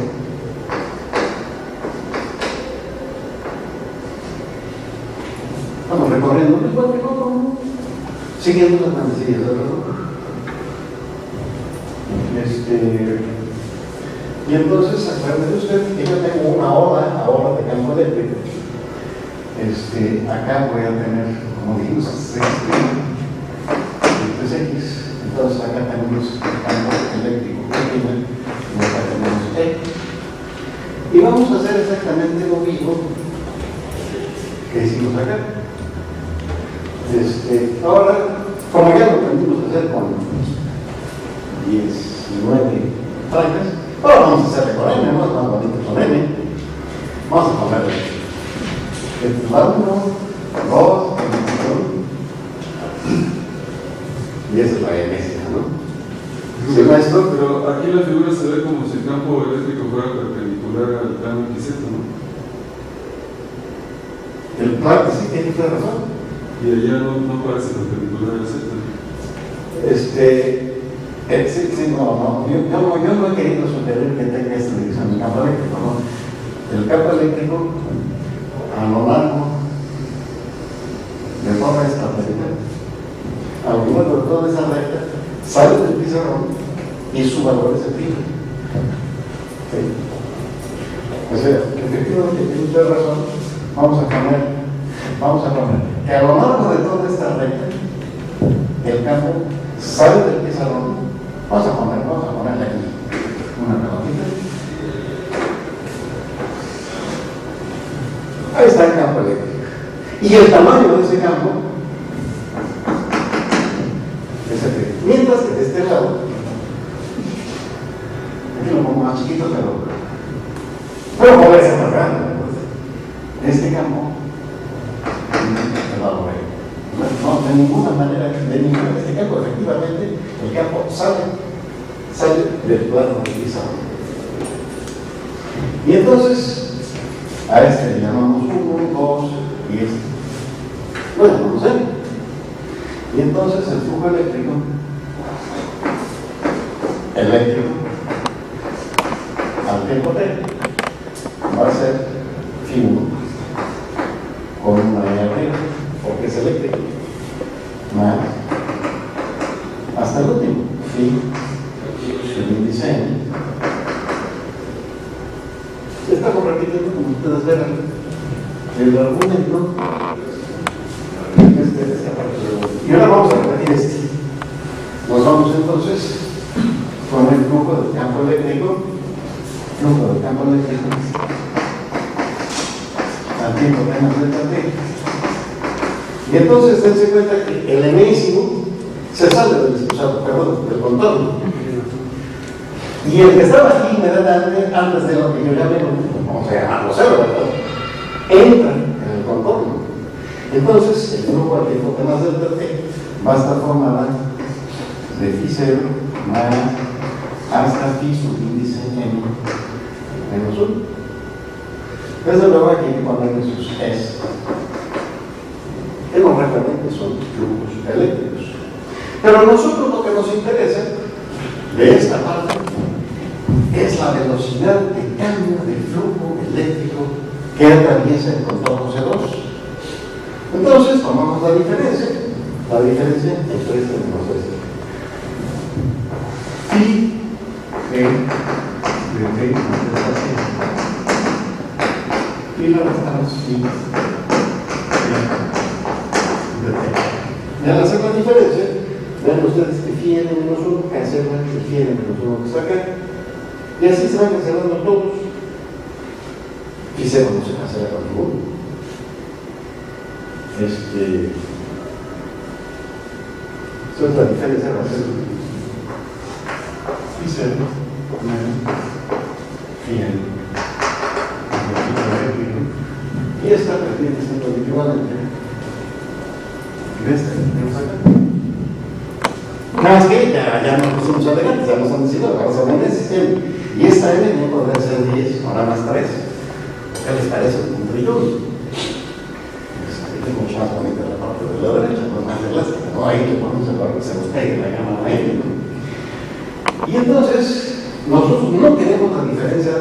Vamos recorriendo, siguiendo las manecillas del reloj. Y entonces, acuérdense usted que yo tengo una hora de campo eléctrico. Acá voy a tener, como dijimos, esto es X. Entonces acá tenemos el campo eléctrico y acá tenemos E. Y vamos a hacer exactamente lo mismo que hicimos acá. Ahora, como ya lo aprendimos a hacer con 19 franjas, ahora vamos a hacerle con N, ¿no? Es más bonito con N. Vamos a ponerle el 1, 2, y esa es la enésima, ¿no? Sí, maestro, pero aquí la figura se ve como si el campo eléctrico fuera perpendicular al plano XZ, ¿no? El plano sí tiene usted razón. Y allá no parece perpendicular al Z. Sí, no, yo no he querido sugerir que tenga esta división de campo eléctrico, ¿no? El campo eléctrico, a lo largo de toda esta recta, a lo largo de toda esa recta, sale del pizarrón y su valor es el pico. ¿Sí? O sea, efectivamente tiene usted razón. Vamos a poner que a lo largo de toda esta recta, el campo sale del pizarrón. Vamos a ponerle aquí una pelotita. Ahí está el campo eléctrico. Y el tamaño de ese campo es el que, mientras que de este lado, aquí lo pongo más chiquito, pero puedo moverse más grande. Este campo, no, de ninguna manera, este campo, efectivamente, el campo sale del plano del pizarrón. Y entonces, a este le llamamos 1, 2 y este. Bueno, vamos a ver. Y entonces el flujo eléctrico al tiempo t va a ser φ1 con una e arriba, porque es eléctrico, más hasta el último φ el índice n. Estamos repitiendo, como ustedes verán, el argumento de esta parte de y ahora vamos a repetir nos vamos entonces con el flujo del campo eléctrico al tiempo menos delta t. Y entonces dense cuenta que el enésimo se sale del contorno. Y el que estaba aquí inmediatamente antes de lo que yo llamé, vamos a llamarlo cero, ¿verdad? Entra en el contorno. Entonces, el flujo al tiempo menos delta t va a estar formada de φ0 más hasta φ subíndice n menos 1. Desde luego aquí hay que ponerle sus S, que normalmente son flujos eléctricos. Pero a nosotros lo que nos interesa de esta parte es la velocidad de cambio del flujo eléctrico que atraviesa el contorno C2. Entonces, tomamos la diferencia entre este menos este. Y y lo restamos y al hacer la diferencia, vean ustedes que φ n menos 1 cancela el φ n menos 1 que está acá. Y así se van cancelando todos. Φ0 no se cancela con ninguno. Entonces la diferencia va a ser φ0 menos φ n. Y esta pretende ser lo equivalente de esta que tenemos acá. Nada más que ya nos pusimos elegantes, ya nos han decidido, vamos a poner el sistema. Y esta n no podrá ser 10, ahora más 3. ¿Qué les parece un trillón? Es mucho más bonita la parte de la derecha, no más elástica, ¿no? Ahí le ponemos el valor que se nos pegue la gama de n, ¿no? Y entonces, nosotros no queremos la diferencia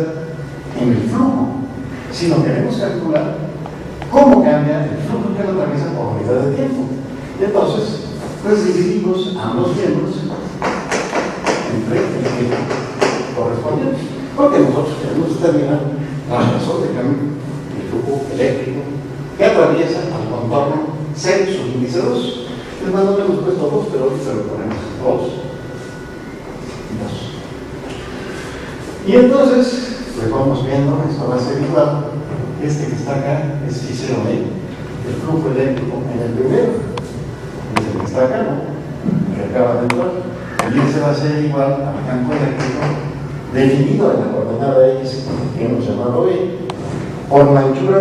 en el flujo, sino queremos calcular cómo cambia el flujo que lo atraviesa por unidad de tiempo. Y entonces, pues dividimos ambos miembros entre el tiempo correspondiente, porque nosotros queremos determinar la razón de cambio del flujo eléctrico que atraviesa al contorno C subíndice 2. Les mando que hemos puesto 2, pero ahorita se lo ponemos 2 y 2. Y entonces, pues vamos viendo, esto va a ser igual. Este que está acá es φ0 n, el flujo eléctrico en el primero, es el que está acá, ¿no? Que acaba de entrar. Y ese va a ser igual al campo eléctrico definido en la coordenada x que hemos llamado e, por la anchura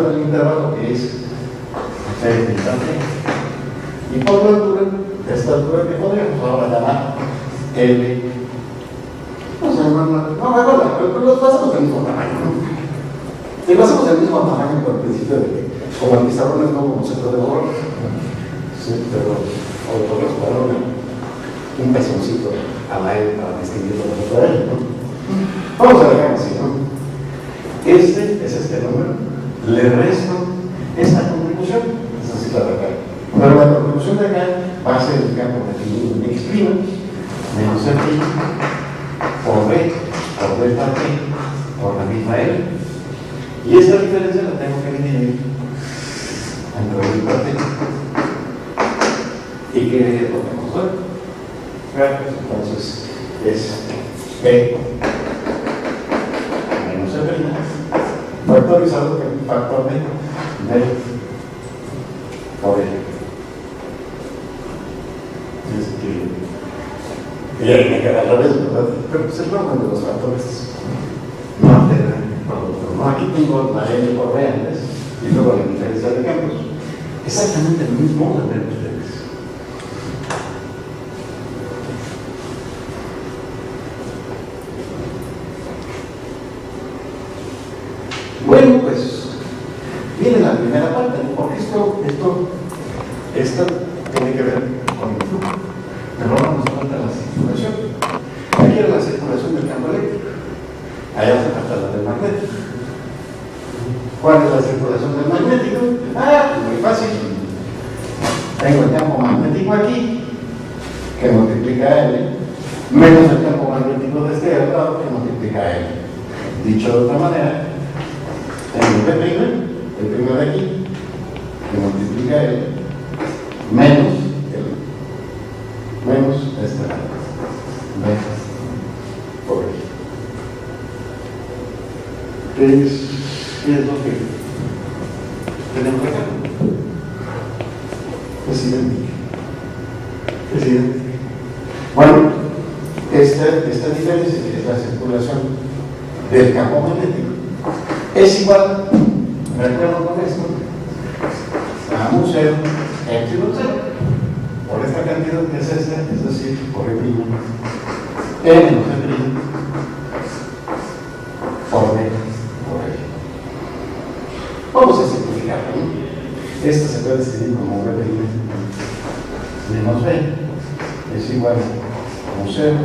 del intervalo que es c delta t, y por la altura de esta altura que podríamos ahora llamar L. No recuerda, pero los pasamos del mismo tamaño, ¿no? Y pasamos del mismo tamaño por el principio de que, como el pizarrón es no como centro de borrador. Sí, pero o le podemos poner un pezoncito a la L para distinguirlo de otra L, ¿no? Vamos a dejarlo así, ¿no? Este es este número, le resto esta contribución, es así la de acá. Pero la contribución de acá va a ser el campo definido en X' menos R' por B, por delta T, por la misma L. Y esta diferencia la tengo que dividir entre delta T. ¿Y qué podemos ver? Entonces es B menos R' factorizado que el factor de D por L. Y ahí me queda al revés, ¿verdad? Pero pues el orden de los factores no altera el producto, ¿no? Aquí tengo la L por B antes y luego la diferencia de campos. Exactamente el mismo orden de ustedes. Bueno, pues viene la primera parte, porque esto tiene que ver con el flujo, pero ahora nos falta la circulación. Aquí era la circulación del campo eléctrico, allá se falta la del magnético. ¿Cuál es la circulación del magnético? Pues muy fácil. Tengo el campo magnético aquí, que multiplica L, menos el campo magnético de este otro lado, que multiplica L. Dicho de otra manera, tengo el P', el primero de aquí, que multiplica L, menos esta B por aquí. ¿Qué es lo que tenemos acá? Es idéntico. Es idéntico. Bueno, esta diferencia, que es la circulación del campo magnético, es igual, recuerdo con esto, a mu 0, epsilon 0, por esta cantidad que es esta, es decir, por E', E menos E', por D, por L. Vamos a simplificarlo, ¿no? Esta se puede escribir como B' menos B, es igual a mu 0,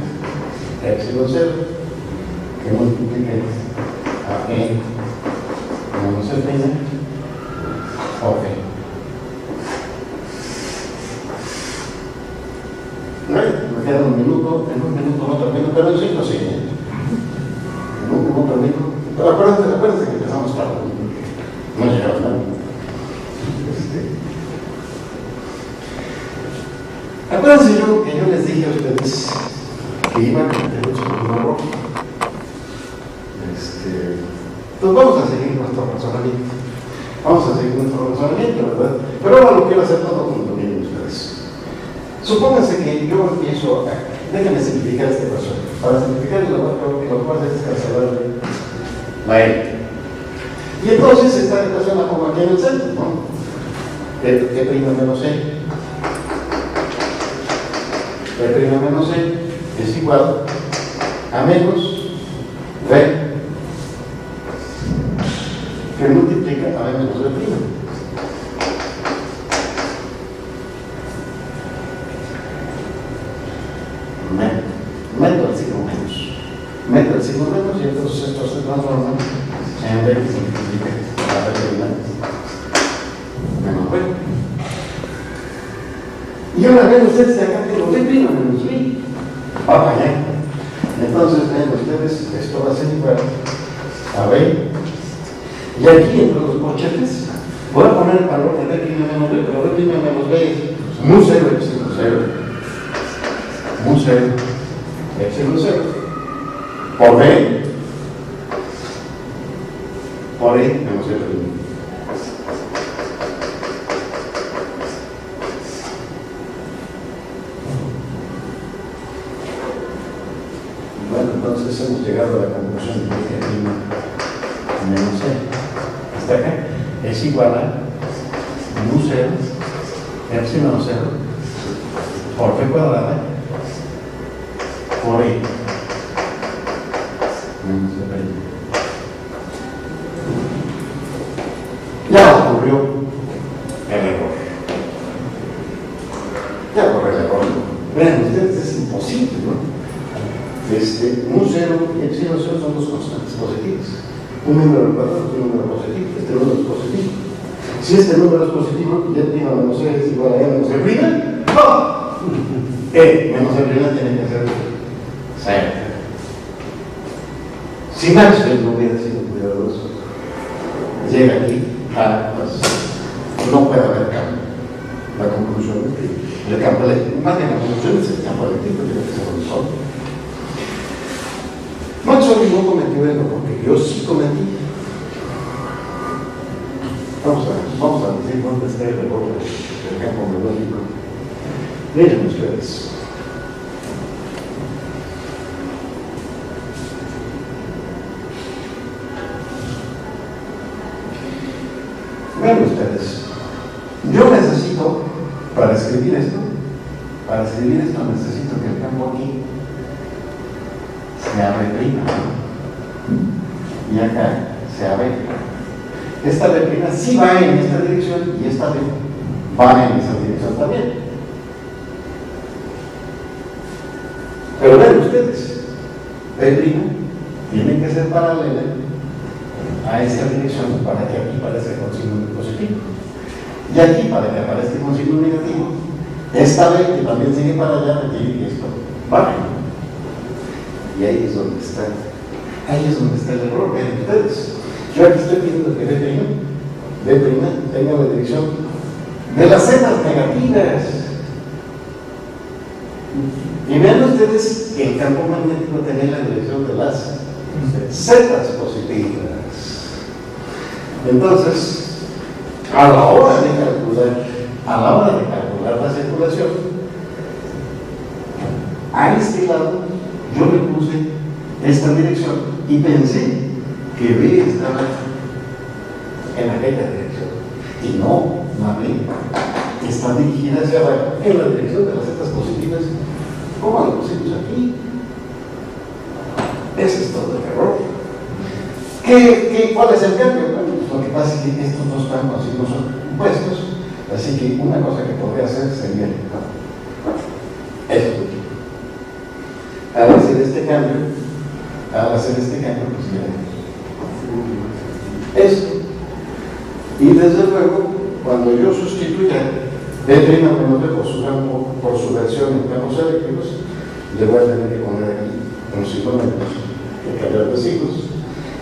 epsilon 0, que multiplique a E menos E' por B. Me queda un minuto, en un minuto no termino, pero en 5 sí. En un minuto termino. Pero acuérdense que empezamos tarde. No llegamos nada. Acuérdense que yo les dije a ustedes que iba a cometer un segundo error. Pues vamos a seguir nuestro razonamiento. ¿Verdad? Pero ahora lo quiero hacer todo con lo que miren ustedes. Supónganse que yo empiezo acá. Déjenme simplificar este paso. Para simplificar lo que voy a hacer es cancelarle la L. Y entonces esta ecuación la pongo aquí en el centro, ¿no? E' menos E. E' menos E es igual a menos B que multiplica a B menos B'. Meto el signo menos y entonces esto se transforma en B que significa la B menos B. Y ahora ven ustedes que acá tengo B' menos B. Va para allá. Entonces ven ustedes, esto va a ser igual a B. Y aquí entre los corchetes voy a poner el valor de B' menos B, pero B' menos B es mu 0, epsilon 0. Mu 0, epsilon 0. Por B, por E menos E'. Bueno, entonces hemos llegado a la conclusión de que E' menos E, hasta acá, es igual a mu 0, epsilon 0, por B cuadrada, por E. Ya ocurrió el error. Ya Vean ustedes, es imposible, ¿no? Un 0 y el 0 son dos constantes positivas. Un número al cuadrado es un número positivo, este número es positivo. Si este número es positivo, y prima menos e es igual a e menos e prima, ¡oh! E menos e prima tiene que ser 0. Si Maxwell no hubiera sido cuidadoso, llega aquí a, pues, no puede haber cambio. La conclusión es que el campo eléctrico, más bien la conclusión es que el campo eléctrico tiene que ser un solo. Maxwell no cometió el error que yo sí cometí. Vamos a decir dónde está el error del campo melódico. Miren ustedes. Vean ustedes. Yo necesito, para escribir esto necesito que el campo aquí se abre prima, y acá se abre. Esta B' prima sí va en esta dirección y esta B va en esa dirección también. Pero ven ustedes, B' tiene que ser paralela a esta dirección para que aquí aparezca con signo positivo. Y aquí, para que aparezca con signo negativo, esta B que también sigue para allá, aquí y esto va. Y ahí es donde está el error. Vean ustedes. Yo aquí estoy pidiendo que B' tenga la dirección de las zetas negativas. Y vean ustedes que el campo magnético tiene la dirección de las zetas positivas. Entonces, a la hora de calcular la circulación, a este lado yo le puse esta dirección y pensé que B estaba en aquella dirección y no, la B está dirigida hacia abajo en la dirección de las zetas positivas, como lo pusimos aquí. Ese es todo el error. ¿Cuál es el cambio? Bueno, pues lo que pasa es que estos dos campos no son opuestos, así que una cosa que podría hacer sería esto. Al hacer este cambio, pues ya esto. Y desde luego, cuando yo sustituya B' menos B por su versión en campos eléctricos, le voy a tener que poner aquí un signo menos, que cambiar de signos.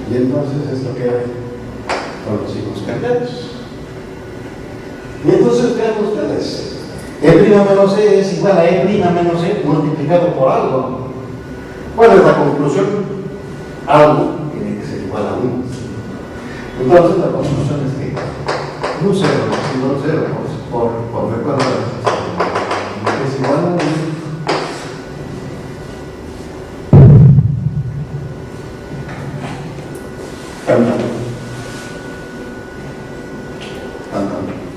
Y entonces esto queda con los signos cambiados. Y entonces vean ustedes, E' menos E es igual a E' menos E multiplicado por algo. ¿Cuál es la conclusión? Algo tiene que ser igual a 1. Entonces la conclusión es que un 0 igual a 0 por B cuadrado es igual a 1.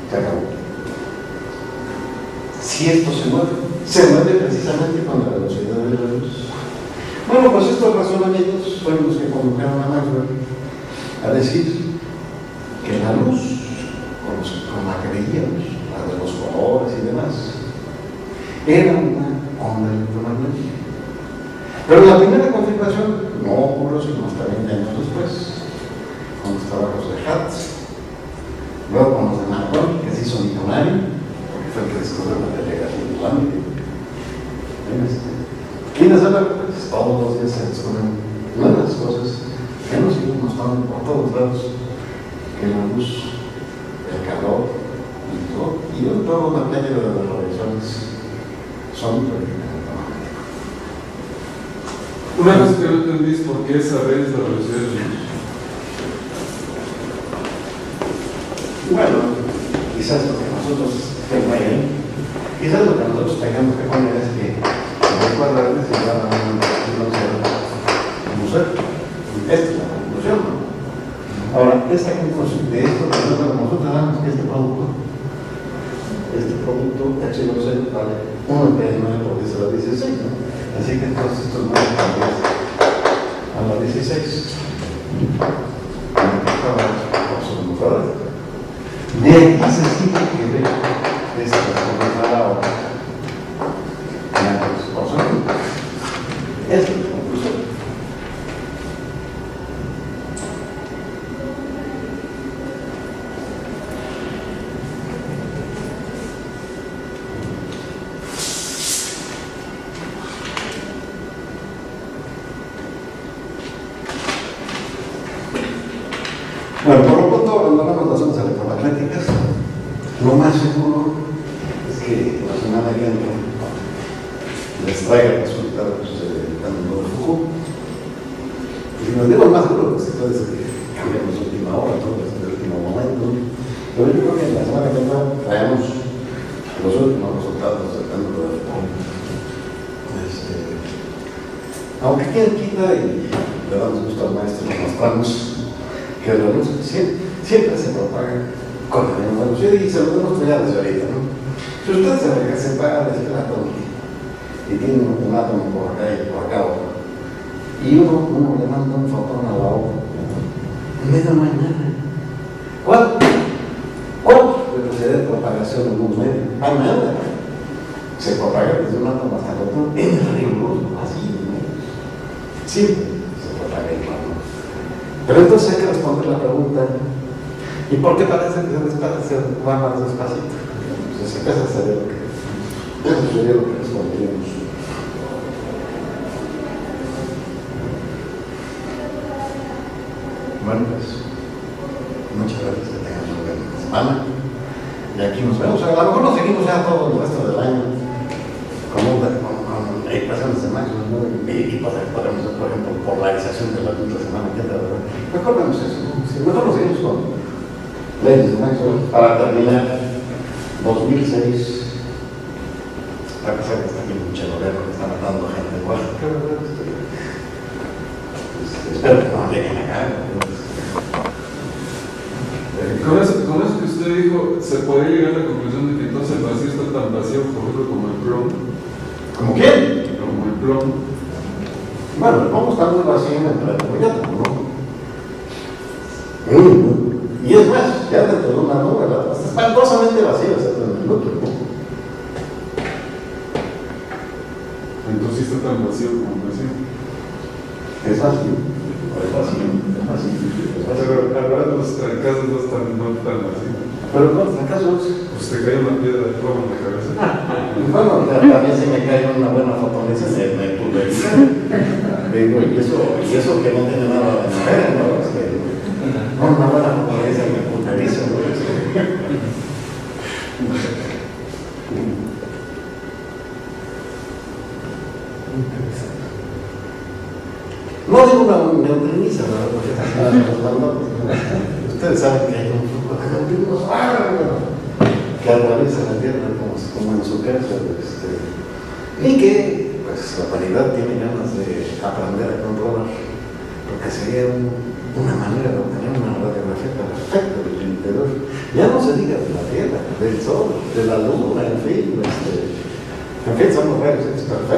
Se acabó. Si esto se mueve precisamente con la velocidad de la luz. Bueno, pues estos razonamientos fueron los que condujeron a Maxwell a decir que la luz, con la que veíamos, la de los colores y demás, era una onda electromagnética. Pero la primera confirmación no ocurrió sino hasta 20 años después, con los trabajos de Hertz, luego con los de Marconi, que se hizo millonario, porque fue el que descubrió la telegrafía islámica. Y desde luego, pues, todos los días se descubren nuevas cosas que nos siguen mostrando por todos lados que la luz, el calor y toda una playa de las radiaciones son de origen electromagnético. Una vez que no entendís por qué esa red es la velocidad de la luz. Bueno, quizás lo que nosotros tengamos que poner es que B cuadrado es igual a un museo. Esta es la conclusión, ¿no? Ahora, esta conclusión de esto, nosotros sabemos que este producto H0 vale 1 de 9 por 10 a la 16, ¿no? Así que entonces esto es 9 por 10 a la 16. De aquí se sigue que ve esta transformación a la hora. Esa es la conclusión. Bueno, por lo pronto abandonamos las ondas electromagnéticas. Lo más seguro es que la semana que entra les traiga resultados dando el flujo. Y nos digo más seguro, pues puede ser que cambiemos de última hora, todo es de último momento. Pero yo creo que la semana que entra traemos los últimos resultados del péndulo del flujo. Aunque quien quita y le damos gusto al maestro, nos mostramos que la luz siempre se propaga con la misma velocidad y se lo demuestro ya desde ahorita, ¿no? Si ustedes se pagan el átomo y tienen un átomo por acá y por acá otro, y uno le manda un fotón a la otra, medio no hay nada. ¿Cuál velocidad de propagación en un medio? No hay nada. Se propaga desde un átomo hasta el otro en el rayo luz, así, ¿no? Siempre se propaga igual, ¿no? Pero entonces hay que responder la pregunta, ¿y por qué parece que se va más despacito? Entonces empieza a saber lo que eso sería lo que responderíamos. Bueno, pues muchas gracias, que tengan una buena semana y aquí nos vemos. A lo mejor nos seguimos ya todo el resto del año con ecuaciones de Maxwell, ¿no? Y podemos hacer, por ejemplo, polarización de la luz la semana que entra, ¿verdad? Mejor vemos eso, ¿no? Si mejor nos seguimos con leyes de Maxwell para terminar 2006. A pesar que está aquí un chelorero que está matando a gente igual, espero que no lleguen acá. Con eso que usted dijo, se podría llegar a la conclusión de que entonces el vacío está tan vacío, por ejemplo, como el plomo. ¿Cómo quién? Como el plomo. Bueno, el plomo está muy vacío en el planeta, ¿no? Y es más, ya dentro de una nube, está espantosamente vacío, excepto en el núcleo, ¿no? Entonces está tan vacío como vacío. Es vacío. Es vacío. Es vacío. Pero los trancazos no están vacíos. Pero los trancazos. Pues te cae una piedra de plomo en la cabeza. Bueno, también se me cae una buena fotonesis en el pulverizar. Digo, y eso que no tiene nada de saber, ¿no? Es que una buena fotonesis en el pulverizo, ¿no? No digo una neutriniza, ¿no? Porque ustedes saben que hay un flujo de neutrinos que atraviesa la Tierra como en su caso, y que pues la humanidad tiene ganas de aprender a controlar, porque sería una manera de obtener una radiografía perfecta del interior. Ya no se diga de la Tierra, del Sol, de la Luna, en fin, son los rayos X perfectos.